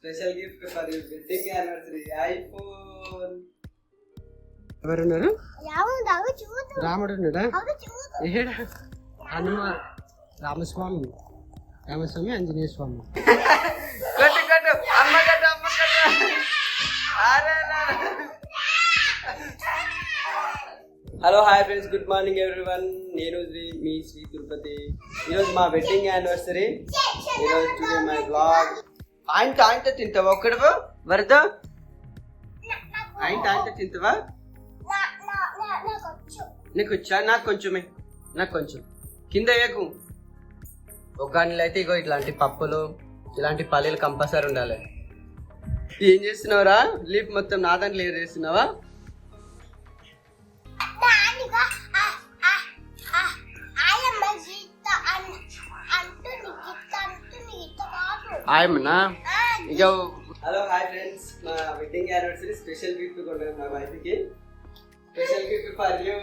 Special gift for your wedding anniversary iPhone. ఎవరున్నారు? రాముడు ఉన్నాడా? ఏడా? Hanuma, Ramaswamy, Ramaswamy, Anjaneya Swamy. Hello hi friends, good morning everyone. నేను మీ శ్రీ తిరుపతి. ఈరోజు మా వెడ్డింగ్ యానివర్సరీ. ఈరోజు టుడే మై బ్లాగ్. ఆయన తింటావా ఒక్కడవా? వరద ఆయన తింటావా? నీకు వచ్చా? నాకు కొంచెం కింద వేయకు. ఒక గంటలు అయితే ఇగో ఇట్లాంటి పప్పులు, ఇలాంటి పల్లీలు కంపల్సరీ ఉండాలి. ఏం చేస్తున్నావురా? లీప్ మొత్తం నా దాంట్లో ఏం చేస్తున్నావా? ఆయమ్మనా? ఇక హలో హాయ్ ఫ్రెండ్స్, మా వెడ్డింగ్ యానివర్సరీ స్పెషల్ గిఫ్ట్ కొన్నాను మా వైఫ్కి. Special gift for you.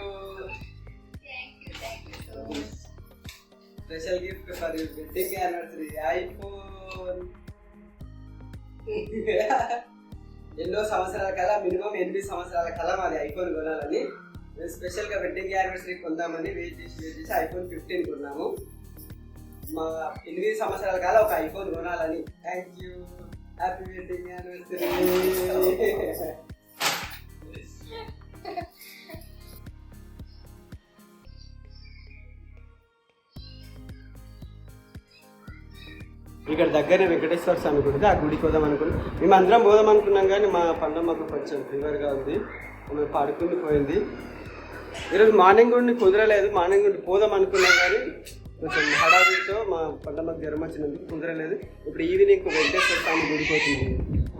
Special gift for you wedding anniversary iPhone. ఎన్నో సంవత్సరాల కల్లా, మినిమం 8 సంవత్సరాల కల్లా మాది ఐఫోన్ కొనాలని. మేము స్పెషల్గా వెడ్డింగ్ యానివర్సరీ కొందామని వెయిట్ చేసి ఐఫోన్ 15 కొన్నాము. మా 8 సంవత్సరాల కాలం ఒక ఐఫోన్ కొనాలని. Thank you. Happy wedding anniversary. ఇక్కడ దగ్గర వెంకటేశ్వర స్వామి గుడి, ఆ గుడికి పోదాం అనుకున్నాం. మేము అందరం పోదాం అనుకున్నాం కానీ మా పండమ్మకు కొంచెం ఫీవర్గా ఉంది, మేము పడుకుని పోయింది. ఈరోజు మార్నింగ్ నుండి కుదరలేదు. మార్నింగ్ నుండి పోదాం అనుకున్నాం కానీ కొంచెం హడావిడితో మా పండమ్మకు జ్వరం వచ్చినందుకు కుదరలేదు. ఇప్పుడు ఈవినింగ్ వెంకటేశ్వర స్వామి గుడికి పోతుంది.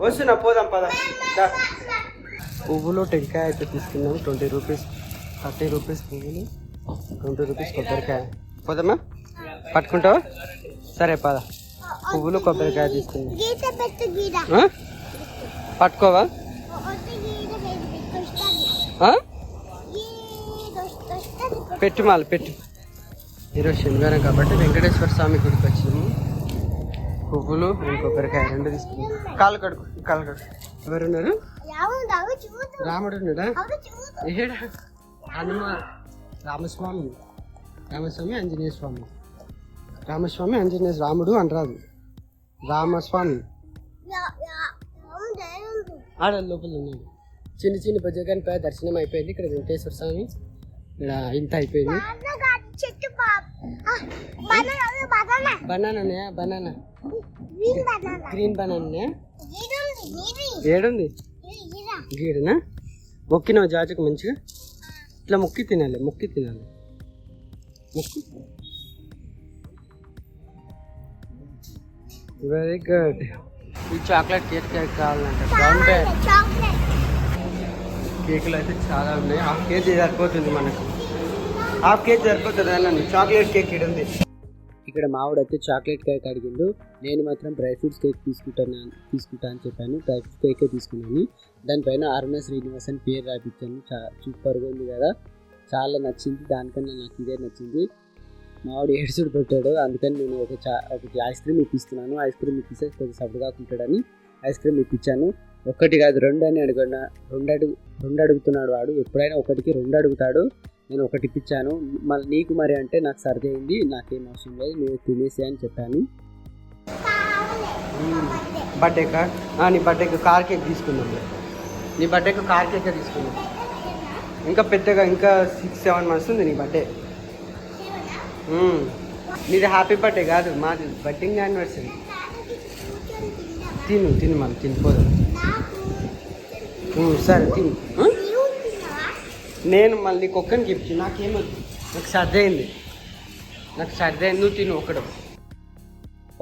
వస్తున్నా, పోదాం పద. పువ్వులు టెంకాయ అయితే తీసుకున్నాం. 20 రూపీస్, 30 రూపీస్ పువ్వులు, 20 రూపీస్ కొబ్బరికాయ. పోదామా? పట్టుకుంటావా? సరే పద. పువ్వులు కొబ్బరికాయ తీసుకున్నాం. పట్టుకోవా? పెట్టు మాల పెట్టు. ఈరోజు శనివారం కాబట్టి వెంకటేశ్వర స్వామి గుడికి వచ్చినాము. పువ్వులు కొబ్బరికాయ 2 తీసుకున్నాం. కాలు కడుకు. ఎవరున్నారు? రాముడు ఉన్నాడా? ఏడా? హనుమ, రామస్వామి, ఆంజనేయ స్వామి. రామస్వామి, ఆంజనేయ, రాముడు అనరాదు, రామస్వామి. ఆడ లోపల ఉన్నాడు. చిన్న భుజగాని దర్శనం అయిపోయింది. ఇక్కడ వెంకటేశ్వర స్వామి ఇక్కడ ఇంత అయిపోయింది. బనానా గ్రీన్ బనానా ఏడుంది? గీడనా? మొక్కినావు జాజకు మంచిగా. ఇట్లా మొక్కి తినాలి. మొక్కు. Very good. ఈ చాక్లెట్ కేక్ కావాలంట. బ్రౌన్ బ్యాగ్ కేకులు అయితే చాలా ఉన్నాయి. ½ కేజీ సరిపోతుంది మనకు. ½ కేజీ సరిపోతుంది అన్న. చాక్లెట్ కేక్ ఇక్కడ ఉంది. ఇక్కడ మావిడైతే చాక్లెట్ కేక్ అడిగిండు. నేను మాత్రం డ్రై ఫ్రూట్స్ కేక్ తీసుకుంటా అని చెప్పాను. డ్రై ఫ్రూట్స్ కేకే తీసుకున్నాను. దానిపైన అరుణ శ్రీనివాస్ అని పేరు రాపించాను. సూపర్గా ఉంది కదా, చాలా నచ్చింది. దానికన్నా నాకు ఇదే నచ్చింది. మావాడు ఏడుసుడు పెట్టాడు, అందుకని నేను ఒకటి ఐస్ క్రీమ్ ఇప్పిస్తున్నాను. ఐస్ క్రీమ్ ఇప్పిస్తే కొంచెం సబ్బుగా ఉంటాడని ఐస్ క్రీమ్ ఇప్పించాను. 1 కాదు 2 అని అడిగిన. 2 అడుగుతున్నాడు వాడు. ఎప్పుడైనా 1కి 2 అడుగుతాడు. నేను 1 ఇప్పించాను. మళ్ళీ నీకు మరి అంటే నాకు సర్ది అయింది, నాకేం అవసరం లేదు, నువ్వు తినేసి అని చెప్పాను. బర్త్డేకా? నీ బర్త్డేకి కార్ కేక్ తీసుకున్నాం. నీ బర్త్డేకి కార్ కేక్ తీసుకున్నాం. ఇంకా పెద్దగా, ఇంకా 6-7 months ఉంది నీ బర్త్డే. నీది హ్యాపీ బర్త్డే కాదు, మాది వెడ్డింగ్ యానివర్సరీ. తిను మనం తినిపోదాం. సరే తిను. నేను మళ్ళీ నీకు ఒక్కరికి ఇప్పించు. నాకేమొద్దు, నాకు సర్ది అయింది. నువ్వు తిను.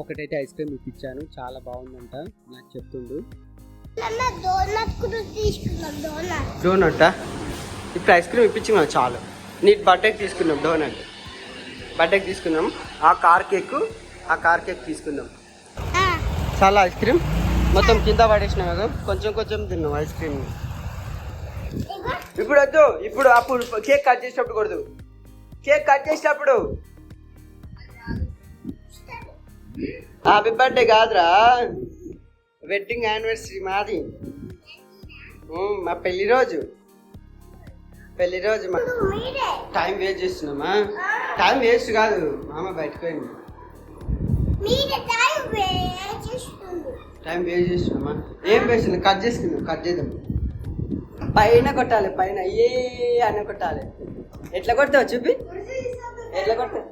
ఒకటైతే ఐస్ క్రీమ్ ఇప్పించాను, చాలా బాగుందంట నాకు చెప్తుండు. డోనట్టా? ఇప్పుడు ఐస్ క్రీమ్ ఇప్పించి చాలు. నీ బర్త్డేకి తీసుకున్నాం డోనట్. బర్త్డేకి తీసుకున్నాం. ఆ కార్ కేక్ తీసుకుందాం. చాలా ఐస్ క్రీమ్ మొత్తం కింద పడేసినాం కదా, కొంచెం తిన్నాం ఐస్ క్రీమ్. ఇప్పుడు వద్దు, అప్పుడు కేక్ కట్ చేసేటప్పుడు కొడదు. కేక్ కట్ చేసేటప్పుడు హ్యాపీ బర్త్డే కాదురా, వెడ్డింగ్ యానివర్సరీ మాది. మా పెళ్లి రోజు మా టైం వేస్ట్ చేస్తున్నామా? టైం వేస్ట్ కాదు, మామ బయటకు పోయింది. టైం వేస్ట్ చేస్తున్నామా? ఏం వేస్ట్? కట్ చేసుకున్నాం, కట్ చేద్దాం. పైన కొట్టాలి, పైన ఏ అని కొట్టాలి. ఎట్లా కొడతావు చూపి, ఎట్లా కొడతావు?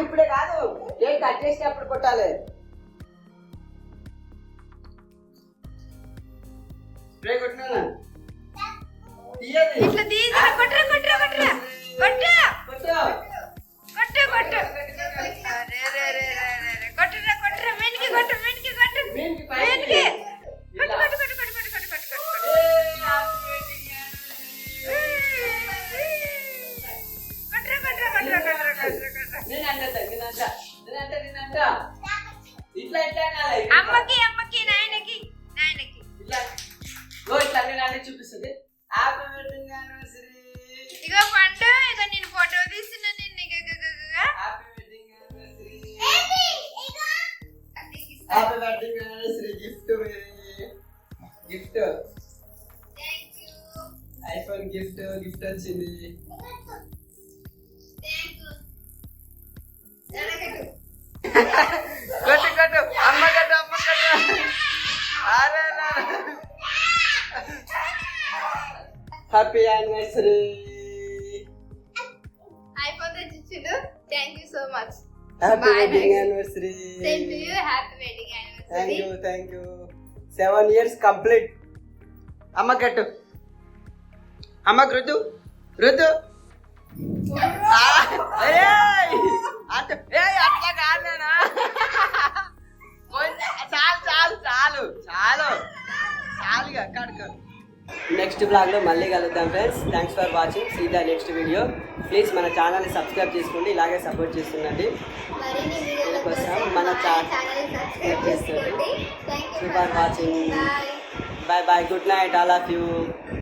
ఇప్పుడే కాదు, కేక్ కట్ చేసి అప్పుడు కొట్టాలి. స్ప్రే కొట్టినా అమ్మకి నాయనకి చూపిస్తుంది. ఇగో పండు, ఇగో నేను ఫోటో తీస్తున్నా. Happy wedding anniversary. Gift iPhone gift వచ్చింది. కొట్టు అమ్మ కట్టు. Happy anniversary. ఐఫోన్ తెచ్చిచ్చిండు. Thank you so much. Happy wedding anniversary. Same to you. Happy wedding anniversary. Thank you 7 years complete. అమ్మ కట్టు. అమ్మకు రుద్దు. అట్లా కాదేనా? చాలుగా కడుకో. నెక్స్ట్ బ్లాగ్లో మళ్ళీ కలుద్దాం friends. Thanks for watching. See the next video. Please మన ఛానల్ని సబ్స్క్రైబ్ చేసుకోండి, ఇలాగే సపోర్ట్ చేస్తుండండి. కోసం మన ఛానల్ సబ్స్క్రైబ్ చేసుకోండి. For watching. Bye. Good night all of you.